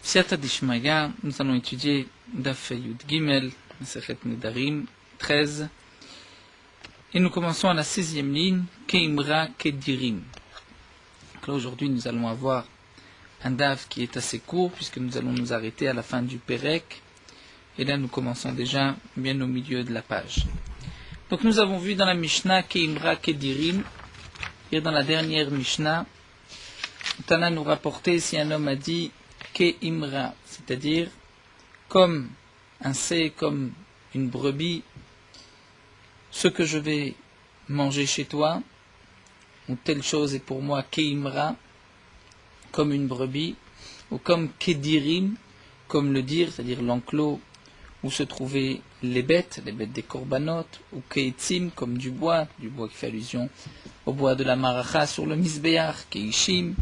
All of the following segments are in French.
Siata Dishmaya, nous allons étudier Daf Yud Gimel, Masechet Nedarim 13, et nous commençons à la 16e ligne, Keimra Kedirim. Donc là aujourd'hui nous allons avoir un Daf qui est assez court, puisque nous allons nous arrêter à la fin du Perek, et là nous commençons déjà bien au milieu de la page. Donc nous avons vu dans la Mishnah Keimra Kedirim, et dans la dernière Mishnah, Tana nous rapportait si un homme a dit Keimra, c'est-à-dire comme un C, comme une brebis, ce que je vais manger chez toi, ou telle chose est pour moi Keimra, comme une brebis, ou comme Kedirim, comme le dire, c'est-à-dire l'enclos où se trouvaient les bêtes des corbanotes, ou Keitzim, comme du bois qui fait allusion au bois de la maracha sur le misbéach, Keishim,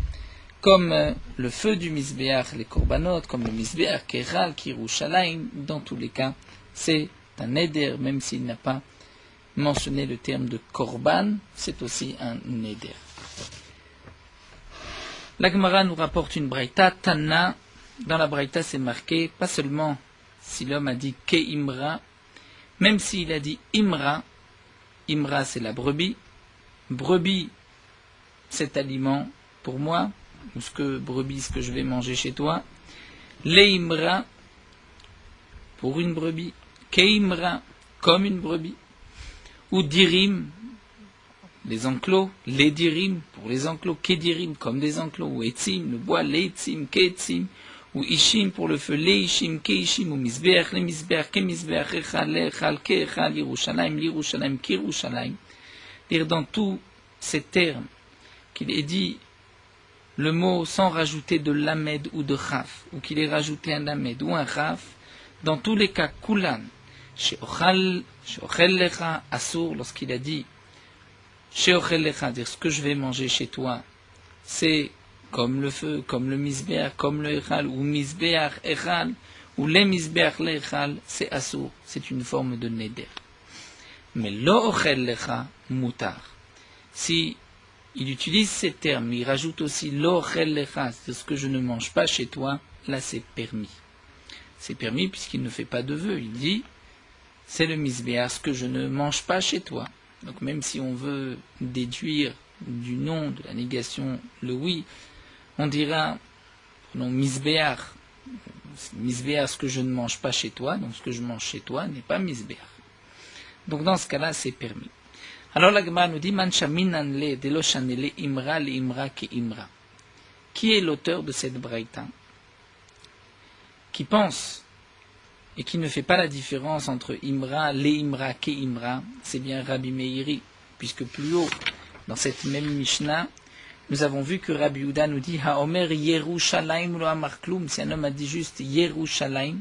comme le feu du misbéach, les corbanotes, comme le misbéach, Keral, Kirushalayim, dans tous les cas, c'est un éder, même s'il n'a pas mentionné le terme de korban, c'est aussi un éder. La Gemara nous rapporte une braïta, Tana, dans la braïta c'est marqué, pas seulement si l'homme a dit Keimra, même s'il a dit Imra, Imra c'est la brebis, brebis cet aliment pour moi, ou ce que je vais manger chez toi, Leimra, pour une brebis, Keimra, comme une brebis, ou Dirim, les enclos, les Dirim, pour les enclos, Kedirim, comme des enclos, ou Etzim, le bois, Leitzim, Ketzim, ou Ishim, pour le feu, Leishim, Keishim, ou Misbeach, les Misbeach, Kemisbeach, Echal, Lechal, Keechal, Yerushalayim, Yerushalayim, Kirushalayim. Dire dans tous ces termes qu'il est dit le mot sans rajouter de lamed ou de chaf, ou qu'il ait rajouté un lamed ou un chaf, dans tous les cas, kulan, she'ochel lecha asur, lorsqu'il a dit she'ochel lecha, dire ce que je vais manger chez toi, c'est comme le feu, comme le misbeach, comme le echal, ou misbeach echal, ou les misbeach l'echal, c'est asur, c'est une forme de neder. Mais lo ochel lecha mutar. Si il utilise ces termes, il rajoute aussi l'ochel lecha, c'est ce que je ne mange pas chez toi, là c'est permis. C'est permis puisqu'il ne fait pas de vœu, il dit c'est le misbéar, ce que je ne mange pas chez toi. Donc même si on veut déduire du non, de la négation, le oui, on dira, prenons misbéar, misbéar ce que je ne mange pas chez toi, donc ce que je mange chez toi n'est pas misbéar. Donc dans ce cas-là c'est permis. Alors la Gemara nous dit Manchaminanle deloshanele imra le imra ke imra. Qui est l'auteur de cette braïta qui pense et qui ne fait pas la différence entre imra, le imra ke imra, c'est bien Rabbi Meiri, puisque plus haut dans cette même Mishnah, nous avons vu que Rabbi Yehuda nous dit Haomer Yerushalayim lo amar klum, si un homme a dit juste Yerushalayim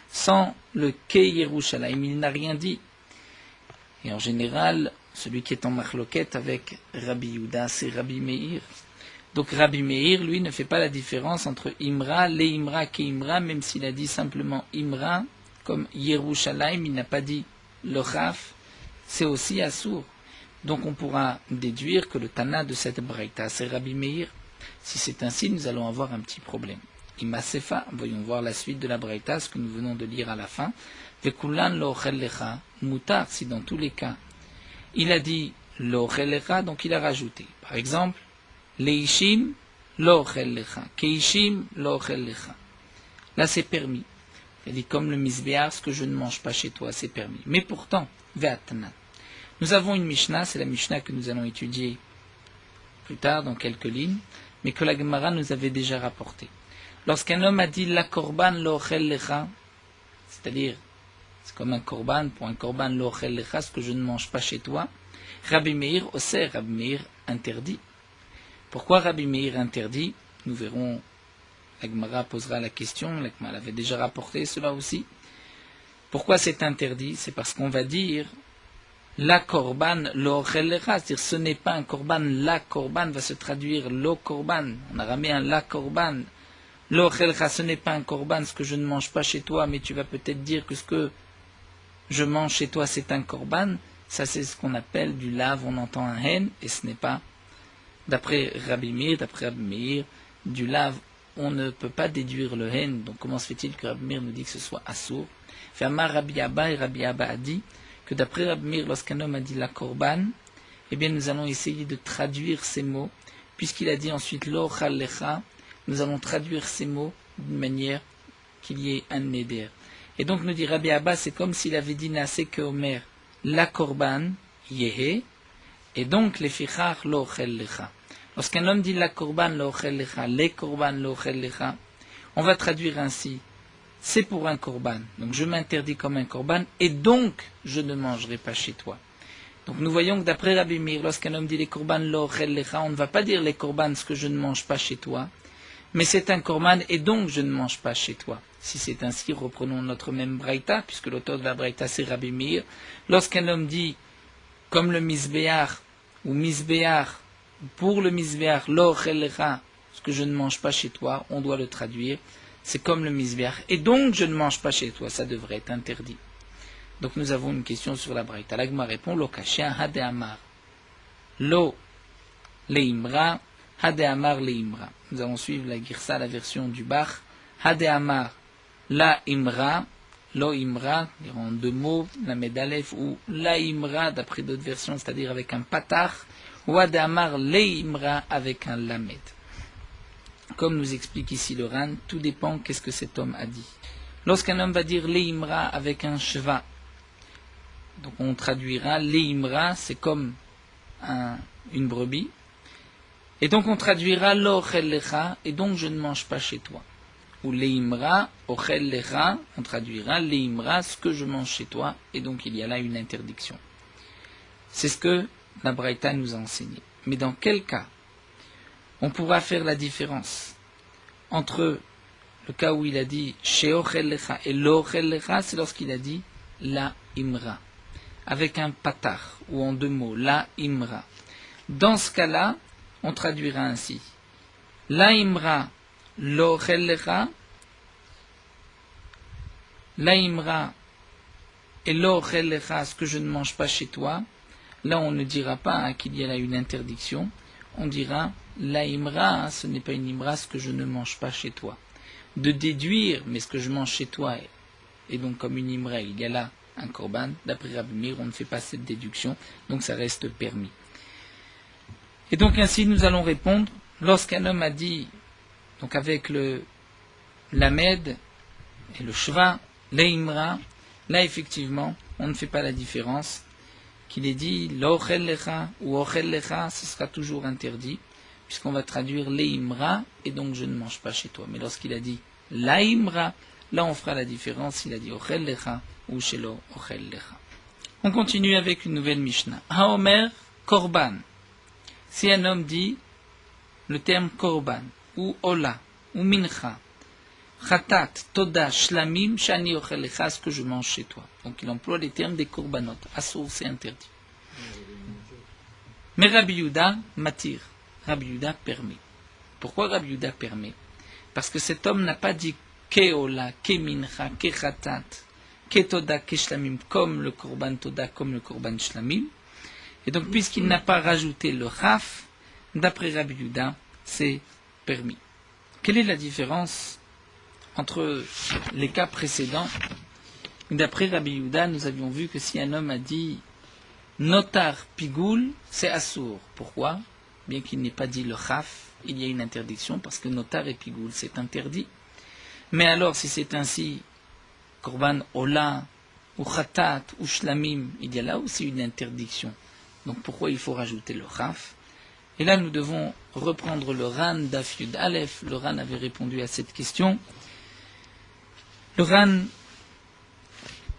sans le ke Yerushalayim, il n'a rien dit. Et en général, celui qui est en marloquette avec Rabbi Yehuda, c'est Rabbi Meir. Donc Rabbi Meir, lui, ne fait pas la différence entre Imra, le Imra, ke Imra, même s'il a dit simplement Imra, comme Yerushalayim, il n'a pas dit le Chaf, c'est aussi Assour. Donc on pourra déduire que le Tana de cette braïta, c'est Rabbi Meir. Si c'est ainsi, nous allons avoir un petit problème. Imasefa, voyons voir la suite de la braïta, ce que nous venons de lire à la fin. Vekulan lo ochel lecha, mutar, si dans tous les cas, il a dit lo ochel lecha, donc il a rajouté. Par exemple, leishim lo ochel lecha, keishim lo ochel lecha. Là c'est permis. Il a dit comme le misbéar, ce que je ne mange pas chez toi, c'est permis. Mais pourtant, ve'atana. Nous avons une Mishnah, c'est la Mishnah que nous allons étudier plus tard dans quelques lignes, mais que la Gemara nous avait déjà rapportée. Lorsqu'un homme a dit la korban lo ochel lecha, c'est-à-dire c'est comme un korban, pour un korban lo ochel lecha, ce que je ne mange pas chez toi, Rabbi Meir osser, Rabbi Meir interdit. Pourquoi Rabbi Meir interdit? Nous verrons, la Gemara posera la question, la Gemara avait déjà rapporté cela aussi. Pourquoi c'est interdit? C'est parce qu'on va dire la korban lo ochel lecha, c'est-à-dire ce n'est pas un korban, la korban va se traduire lo korban, en araméen la korban, lo ochel lecha, ce n'est pas un korban, ce que je ne mange pas chez toi, mais tu vas peut-être dire que ce que je mange chez toi c'est un korban, ça c'est ce qu'on appelle du lave, on entend un hen, et ce n'est pas, d'après Rabbi Meir, du lave on ne peut pas déduire le hen. Donc comment se fait-il que Rabbi Meir nous dit que ce soit assour? Ferma Rabbi Abba, et Rabbi Abba a dit que d'après Rabbi Meir, lorsqu'un homme a dit la korban, eh bien nous allons essayer de traduire ces mots, puisqu'il a dit ensuite lo chal lecha, nous allons traduire ces mots d'une manière qu'il y ait un neder. Et donc nous dit Rabbi Abba, c'est comme s'il avait dit Naaseh keomer la korban yehe, et donc les fichar lo chel lecha. Lorsqu'un homme dit la korban lo chel lecha, les korban lo chel lecha, on va traduire ainsi, c'est pour un korban, donc je m'interdis comme un korban, et donc je ne mangerai pas chez toi. Donc nous voyons que d'après Rabbi Meir, lorsqu'un homme dit les korban lo chel lecha, on ne va pas dire les korban ce que je ne mange pas chez toi, mais c'est un korban et donc je ne mange pas chez toi. Si c'est ainsi, reprenons notre même braïta, puisque l'auteur de la braïta c'est Rabbi Meir. Lorsqu'un homme dit, comme le misbéach, ou misbéach, pour le misbéach, lo chel lecha, ce que je ne mange pas chez toi, on doit le traduire, c'est comme le misbéach, et donc je ne mange pas chez toi, ça devrait être interdit. Donc nous avons une question sur la braïta. L'agma répond, lo kashia hade amar, lo leimra, hade amar leimra. Nous allons suivre la girsa, la version du Bach. Hade amar la imra, lo imra, en deux mots, la medalef, ou la imra d'après d'autres versions, c'est-à-dire avec un patach, ou hade amar le imra avec un lamed. Comme nous explique ici le Ran, tout dépend qu'est-ce que cet homme a dit. Lorsqu'un homme va dire le imra avec un shva, donc on traduira le imra, c'est comme une brebis. Et donc on traduira lo chel lecha, et donc je ne mange pas chez toi. Ou leimra, ochel lecha, on traduira leimra, ce que je mange chez toi, et donc il y a là une interdiction. C'est ce que la Braïta nous a enseigné. Mais dans quel cas on pourra faire la différence entre le cas où il a dit she ochel lecha et lo ochel lecha, c'est lorsqu'il a dit la imra, avec un patar, ou en deux mots, la imra. Dans ce cas-là, on traduira ainsi. La imra lo chel lecha, la imra et lo chel lecha, ce que je ne mange pas chez toi. Là, on ne dira pas qu'il y a là une interdiction. On dira la imra, ce n'est pas une imra, ce que je ne mange pas chez toi. De déduire, mais ce que je mange chez toi est donc comme une imra, il y a là un korban. D'après Rabbi Meir, on ne fait pas cette déduction, donc ça reste permis. Et donc ainsi nous allons répondre, lorsqu'un homme a dit, donc avec le lamed et le shva, leimra, là effectivement on ne fait pas la différence, qu'il ait dit l'ochel lecha ou ochel lecha, ce sera toujours interdit, puisqu'on va traduire leimra, et donc je ne mange pas chez toi. Mais lorsqu'il a dit laimra, là on fera la différence, il a dit ochel lecha ou shelo ochel lecha. On continue avec une nouvelle Mishnah. Haomer korban. Si un homme dit le terme korban, ou ola, ou mincha, chatat, toda, shlamim, shani ochel lecha, ce que je mange chez toi. Donc il emploie les termes des korbanot. Assour, c'est interdit. Mais Rabbi Yehuda matir. Rabbi Yehuda permet. Pourquoi Rabbi Yehuda permet? Parce que cet homme n'a pas dit ke ola, ke mincha, ke chatat, ke toda, ke shlamim, comme le korban toda, comme le korban shlamim. Et donc, puisqu'il n'a pas rajouté le chaf, d'après Rabbi Yehuda, c'est permis. Quelle est la différence entre les cas précédents? D'après Rabbi Yehuda, nous avions vu que si un homme a dit notar pigoul, c'est assour. Pourquoi? Bien qu'il n'ait pas dit le chaf, il y a une interdiction, parce que notar et pigoul, c'est interdit. Mais alors, si c'est ainsi, korban ola, ou chatat, ou shlamim, il y a là aussi une interdiction. Donc pourquoi il faut rajouter le chaf? Et là nous devons reprendre le Ran d'Af Yud Aleph. Le Ran avait répondu à cette question. Le Ran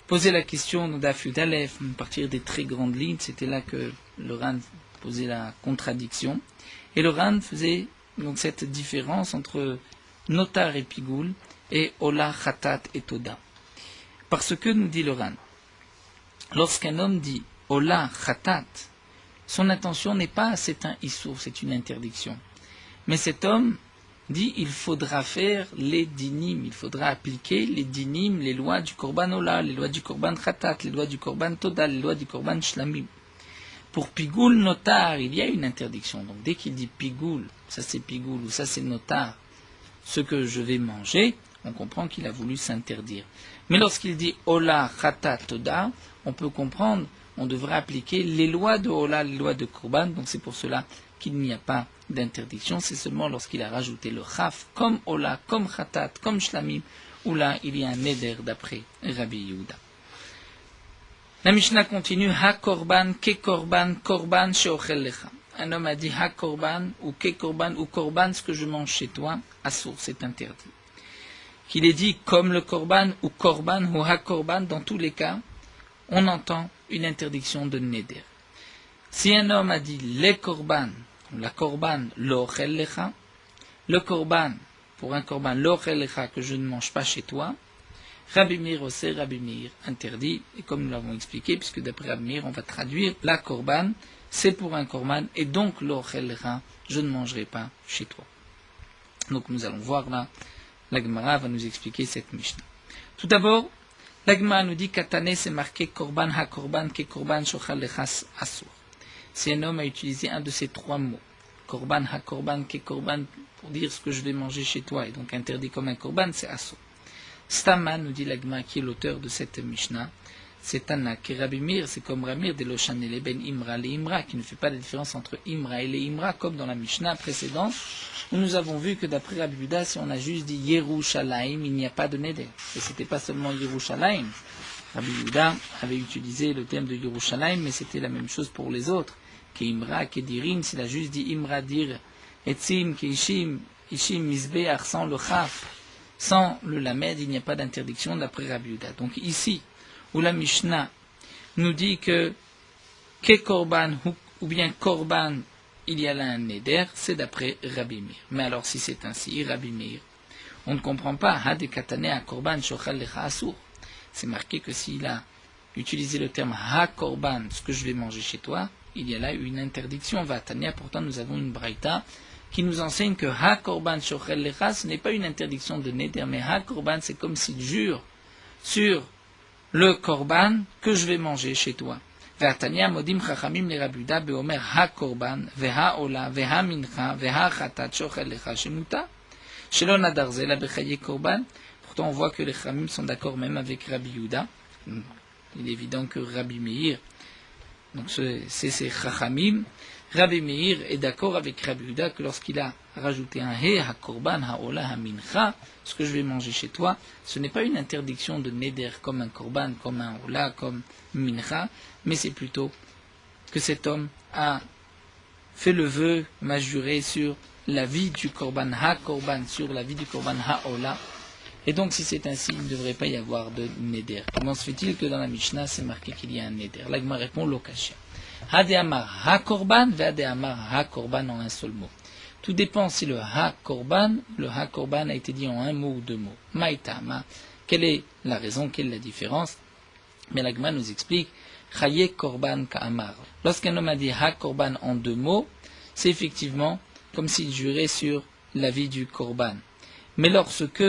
posait la question d'Af Yud Aleph, à partir des très grandes lignes, c'était là que le Ran posait la contradiction. Et le Ran faisait donc cette différence entre notar et pigoul et ola, chatat et toda. Parce que nous dit le Ran, lorsqu'un homme dit ola, chatat, son intention n'est pas c'est un issour, c'est une interdiction. Mais cet homme dit il faudra faire les dinim, il faudra appliquer les dinim, les lois du korban ola, les lois du korban khatat, les lois du korban toda, les lois du korban shlamim. Pour pigoul notar, il y a une interdiction. Donc dès qu'il dit pigoul, ça c'est pigoul ou ça c'est notar, ce que je vais manger, on comprend qu'il a voulu s'interdire. Mais lorsqu'il dit Ola Chata Toda, on peut comprendre, on devrait appliquer les lois de Ola, les lois de Korban, donc c'est pour cela qu'il n'y a pas d'interdiction, c'est seulement lorsqu'il a rajouté le Chaf, comme Ola, comme Chatat, comme Shlamim, où là il y a un Neder d'après Rabbi Yehuda. La Mishnah continue, Ha-Korban, Ke-Korban, Korban, Sheochel Lecha. Un homme a dit Ha-Korban, ou Ke-Korban, ou Korban, ce que je mange chez toi, Assour, c'est interdit. Qu'il ait dit comme le Korban, ou Korban, ou Ha-Korban, dans tous les cas, on entend une interdiction de Neder. Si un homme a dit les Korban, la Korban, L'Ochel Lecha, le Korban, pour un Korban, L'Ochel Lecha, que je ne mange pas chez toi, Rabbi Meir aussi, Rabbi Meir interdit, et comme nous l'avons expliqué, puisque d'après Rabbi Meir, on va traduire la Korban, c'est pour un Korban, et donc l'Ochel Lecha, je ne mangerai pas chez toi. Donc nous allons voir là, la Gemara va nous expliquer cette Mishnah. Tout d'abord, la Gemara nous dit qu'Atane c'est marqué Korban ha-Korban ke Korban shochal lechas asur. Si un homme a utilisé un de ces trois mots, Korban ha-Korban ke Korban, pour dire ce que je vais manger chez toi, et donc interdit comme un Korban, c'est asur. Stama nous dit la Gemara qui est l'auteur de cette Mishnah, c'est Tana, qui Rabbi Meir, c'est comme Rabbi Meir de Loshan et ben Imra, les Imra, qui ne fait pas la différence entre Imra et les Imra, comme dans la Mishnah précédente, où nous avons vu que d'après Rabbi Yehuda, si on a juste dit Yerushalayim, il n'y a pas de Neder. Et c'était pas seulement Yerushalayim. Rabbi Yehuda avait utilisé le terme de Yerushalayim, mais c'était la même chose pour les autres. Imra, Dirim, s'il a juste dit Imra dir, Etzim, Ishim, Misbeach, sans le Chaf, sans le Lamed, il n'y a pas d'interdiction d'après Rabbi Yehuda. Donc ici, où la Mishnah nous dit que Korban ou bien Korban, il y a là un Neder, c'est d'après Rabbi Meir. Mais alors si c'est ainsi, Rabbi Meir, on ne comprend pas, Hade Katane à Korban Shochal Lecha Asur. C'est marqué que s'il a utilisé le terme Ha Korban, ce que je vais manger chez toi, il y a là une interdiction. Vatania, pourtant nous avons une braïta qui nous enseigne que Ha Korban Shochal Lecha, ce n'est pas une interdiction de Neder, mais Ha Korban, c'est comme s'il jure sur le korban que je vais manger chez toi. Ve'atania modim chachamim le Rabbi Yehuda beomer ha-korban, ve'ha-ola, ve'ha-mincha, ve'ha-chatat shochel lecha shemuta. Shelo nadar ze la bechaye korban. Pourtant, on voit que les chachamim sont d'accord même avec Rabbi Yehuda. Il est évident que Rabbi Meir, donc c'est ces chachamim, Rabbi Meir est d'accord avec Rabbi Yehuda que lorsqu'il a rajouté un he, ha-korban, ha-ola, ha-mincha, ce que je vais manger chez toi, ce n'est pas une interdiction de neder comme un korban, comme un ola, comme mincha, mais c'est plutôt que cet homme a fait le vœu, m'a juré sur la vie du korban ha-korban, sur la vie du korban ha-ola, et donc si c'est ainsi, il ne devrait pas y avoir de neder. Comment se fait-il que dans la Mishnah, c'est marqué qu'il y a un neder? L'Agma répond l'okashia. Ha-de-amar ha-korban, ve-ha-de-amar ha-korban en un seul mot. Tout dépend si le ha-korban a été dit en un mot ou deux mots. Maïtama, quelle est la raison, quelle est la différence? Mais l'Agma nous explique, chaye korban ka'amar. Lorsqu'un homme a dit ha-korban en deux mots, c'est effectivement comme s'il jurait sur la vie du korban. Mais lorsque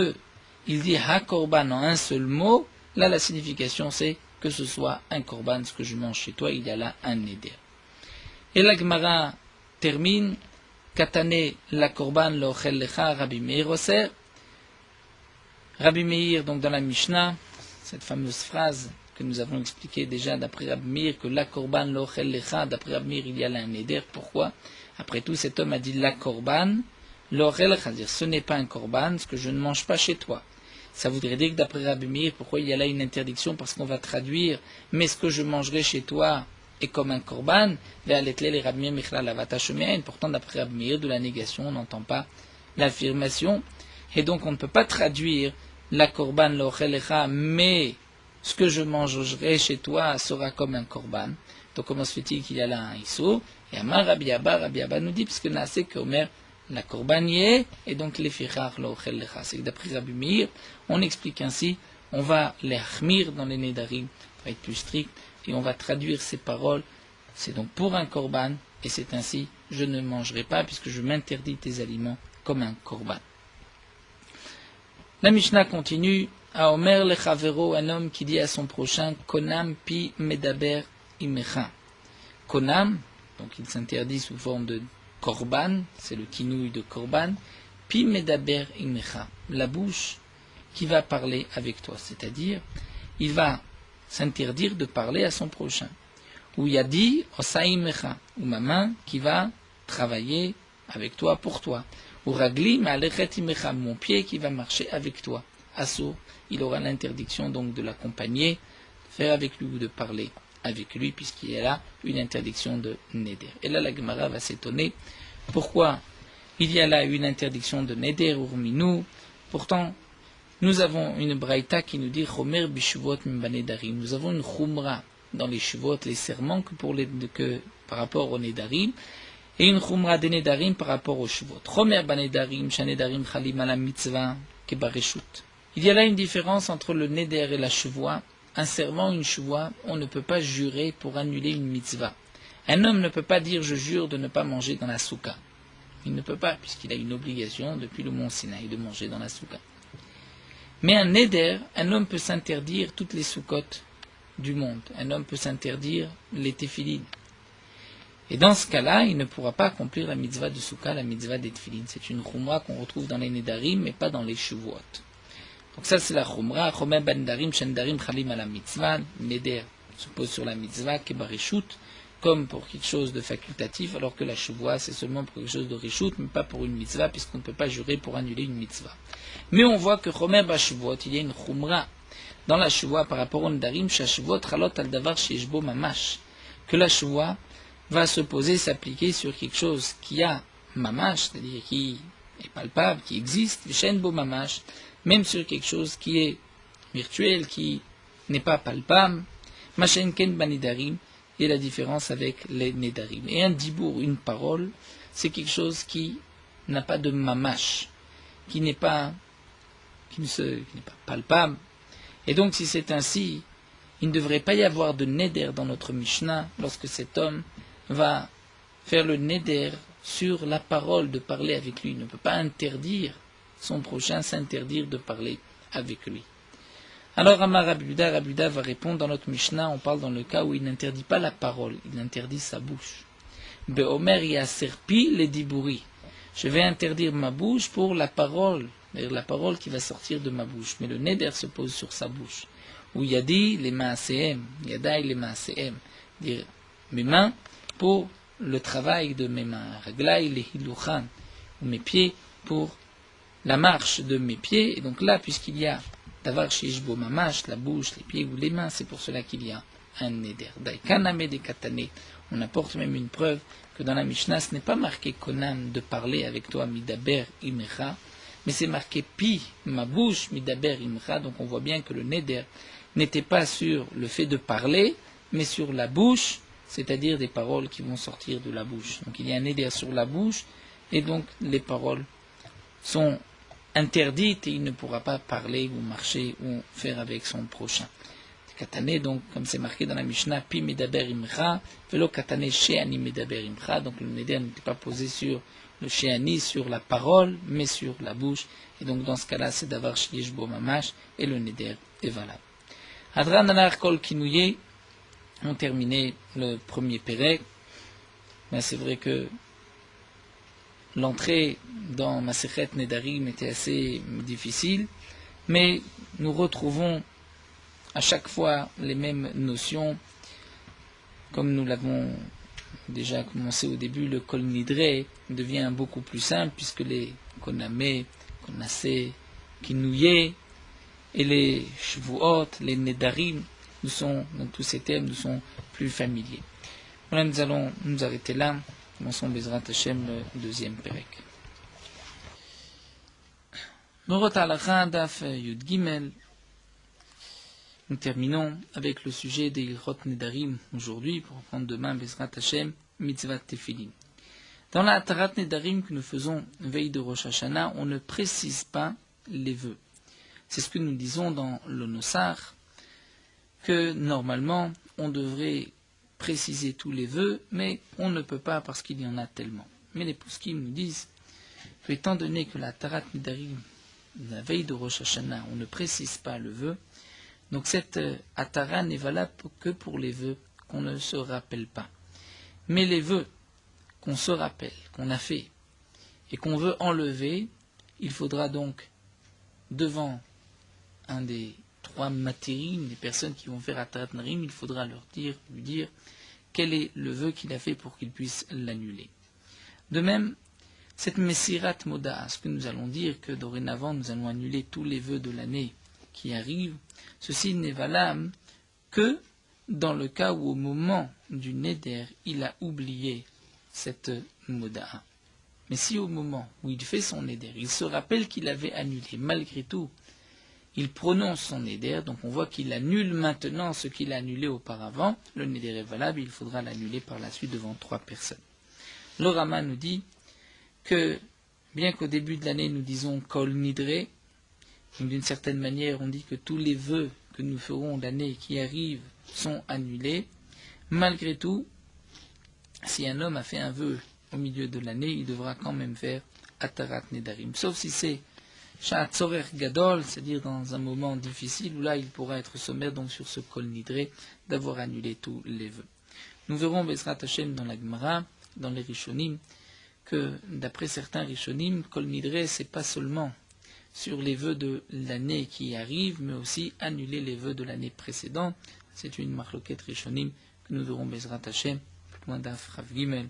il dit ha-korban en un seul mot, là la signification c'est que ce soit un korban, ce que je mange chez toi, il y a là un neder. Et la Gemara termine, Katane la korban l'ochel lecha Rabbi Meir oser. Rabbi Meir, donc dans la Mishnah, cette fameuse phrase que nous avons expliquée déjà d'après Rabbi Meir, que la korban l'ochel lecha, d'après Rabbi Meir, il y a là un neder. Pourquoi? Après tout, cet homme a dit la korban l'ochel lecha, c'est-à-dire ce n'est pas un korban, ce que je ne mange pas chez toi. Ça voudrait dire que d'après Rabbi Meir, pourquoi il y a là une interdiction? Parce qu'on va traduire, mais ce que je mangerai chez toi est comme un korban, pourtant d'après Rabbi Meir, de la négation, on n'entend pas l'affirmation, et donc on ne peut pas traduire la korban l'ochelecha, mais ce que je mangerai chez toi sera comme un korban. Donc comment se fait-il qu'il y a là un issou? Et Amar Rabbi Abba nous dit, puisque Nasé qu'Omer la korbanier, et donc les fichar l'ochel lecha. C'est que d'après Rabbi Meir, on explique ainsi, on va les chmir dans les nedarim, pour être plus strict, et on va traduire ces paroles, c'est donc pour un korban, et c'est ainsi, je ne mangerai pas, puisque je m'interdis tes aliments comme un korban. La Mishnah continue, à Omer le chavero, un homme qui dit à son prochain, konam pi medaber imecha. Konam, donc il s'interdit sous forme de korban, c'est le kinouï de korban, pi medaber imecha, la bouche qui va parler avec toi, c'est-à-dire, il va s'interdire de parler à son prochain. Ou yadi osaimecha, ou ma main qui va travailler avec toi pour toi. Ou ragli ma'alechet imecha, mon pied qui va marcher avec toi. Assour, il aura l'interdiction donc de l'accompagner, de faire avec lui ou de parler avec lui, puisqu'il y a là une interdiction de neder. Et là, la Gemara va s'étonner. Pourquoi il y a là une interdiction de neder urminu? Pourtant, nous avons une braïta qui nous dit Chomer bishuvot mbanedarim. Nous avons une chumra dans les shuvot, les serments, que par rapport aux nedarim, et une chumra des nedarim par rapport aux shuvot. Chomer banedarim, shanedarim chalim ala mitzvah kebareshut. Il y a là une différence entre le neder et la chevoie. Un serment, une chevoie, on ne peut pas jurer pour annuler une mitzvah. Un homme ne peut pas dire je jure de ne pas manger dans la souka. Il ne peut pas, puisqu'il a une obligation depuis le mont Sinaï de manger dans la souka. Mais un neder, un homme peut s'interdire toutes les soukotes du monde. Un homme peut s'interdire les téphilines. Et dans ce cas-là, il ne pourra pas accomplir la mitzvah de souka, la mitzvah des téphilines. C'est une chumra qu'on retrouve dans les nedarim, mais pas dans les chevuot. Donc ça c'est la chumra, chomer bandarim, shendarim, chalim ala mitzvah, neder se pose sur la mitzvah, kebareshut, comme pour quelque chose de facultatif, alors que la chevoie c'est seulement pour quelque chose de reshut, mais pas pour une mitzvah, puisqu'on ne peut pas jurer pour annuler une mitzvah. Mais on voit que chomer bashuvot, il y a une chumra dans la chevoie par rapport au nedarim, shashuvot chalot al davar sheshbo mamash, que la chevoie va se poser, s'appliquer sur quelque chose qui a mamash, c'est-à-dire qui est palpable, qui existe, shenbo mamash, même sur quelque chose qui est virtuel, qui n'est pas palpable, Mashenken banidarim, et la différence avec les nedarim. Et un dibour, une parole, c'est quelque chose qui n'a pas de mamash, qui n'est pas palpable. Et donc si c'est ainsi, il ne devrait pas y avoir de neder dans notre Mishnah lorsque cet homme va faire le neder sur la parole de parler avec lui. Il ne peut pas interdire son prochain, s'interdire de parler avec lui. Alors Amar Rabuda va répondre dans notre Mishnah, on parle dans le cas où il n'interdit pas la parole, il interdit sa bouche. Beomer yaserpi le dibouri. Je vais interdire ma bouche pour la parole, c'est-à-dire la parole qui va sortir de ma bouche. Mais le neder se pose sur sa bouche. Ou yadi les maaseem, yadai les maaseem, dire mes mains pour le travail de mes mains, raglai les hiluchan, ou mes pieds pour la marche de mes pieds. Et donc là, puisqu'il y a davar shishbo mamash, la bouche, les pieds ou les mains, c'est pour cela qu'il y a un neder. Daikaname de katane. On apporte même une preuve que dans la Mishnah, ce n'est pas marqué konam de parler avec toi midaber imecha, mais c'est marqué pi, ma bouche, midaber imcha. Donc on voit bien que le neder n'était pas sur le fait de parler, mais sur la bouche, c'est-à-dire des paroles qui vont sortir de la bouche. Donc il y a un neder sur la bouche, et donc les paroles sont interdites et il ne pourra pas parler ou marcher ou faire avec son prochain. Katane, donc, comme c'est marqué dans la Mishnah, pi medaber imcha, velo katane sheani medaber imcha. Donc le neder n'était pas posé sur le sheani, sur la parole, mais sur la bouche. Et donc dans ce cas-là, c'est davar sheyeshbo mamash et le neder est valable. Hadran anar kol kinouye, on terminé le premier pérec. Mais c'est vrai que l'entrée dans Masechet Nedarim était assez difficile, mais nous retrouvons à chaque fois les mêmes notions, comme nous l'avons déjà commencé au début. Le Kol Nidre devient beaucoup plus simple, puisque les Koname, Konase, Kinouye et les Shvuot, les Nedarim, dans tous ces thèmes, nous sont plus familiers. Voilà, nous allons nous arrêter là. Commençons Bezrat Hashem, le deuxième Perek. Morot Halacha, Daf Yud Gimel. Nous terminons avec le sujet des Ilchot Nedarim aujourd'hui, pour reprendre demain Bezrat Hashem, Mitzvat Tefillin. Dans la Atarat Nedarim que nous faisons veille de Rosh Hashanah, on ne précise pas les vœux. C'est ce que nous disons dans l'Onosar, que normalement on devrait préciser tous les vœux, mais on ne peut pas parce qu'il y en a tellement. Mais les poskim nous disent que, étant donné que la Tarat Nedarim, la veille de Rosh Hashanah, on ne précise pas le vœu, donc cette Atara n'est valable que pour les vœux qu'on ne se rappelle pas. Mais les vœux qu'on se rappelle, qu'on a fait, et qu'on veut enlever, il faudra donc, devant un des 3 matérim, les personnes qui vont faire Atarat Narim, il faudra lui dire quel est le vœu qu'il a fait pour qu'il puisse l'annuler. De même, cette Messirat Moda, ce que nous allons dire que dorénavant nous allons annuler tous les vœux de l'année qui arrivent, ceci n'est valable que dans le cas où au moment du Neder, il a oublié cette Moda. Mais si au moment où il fait son Neder, il se rappelle qu'il avait annulé, malgré tout, il prononce son Neder, donc on voit qu'il annule maintenant ce qu'il a annulé auparavant, le Neder est valable, il faudra l'annuler par la suite devant 3 personnes. Le Rama nous dit que, bien qu'au début de l'année nous disons Kol Nidre, donc d'une certaine manière on dit que tous les vœux que nous ferons l'année qui arrive sont annulés, malgré tout, si un homme a fait un vœu au milieu de l'année, il devra quand même faire Atarat Nedarim, sauf si c'est Sha'at Tzorer Gadol, c'est-à-dire dans un moment difficile où là il pourra être sommaire donc sur ce Kol Nidre d'avoir annulé tous les vœux. Nous verrons Bezrat Hashem dans la Gemara, dans les Rishonim, que d'après certains Rishonim, Kol Nidre c'est pas seulement sur les vœux de l'année qui arrive, mais aussi annuler les vœux de l'année précédente. C'est une marloquette Rishonim que nous verrons Bezrat Hashem, plus loin d'Af Rav Gimel.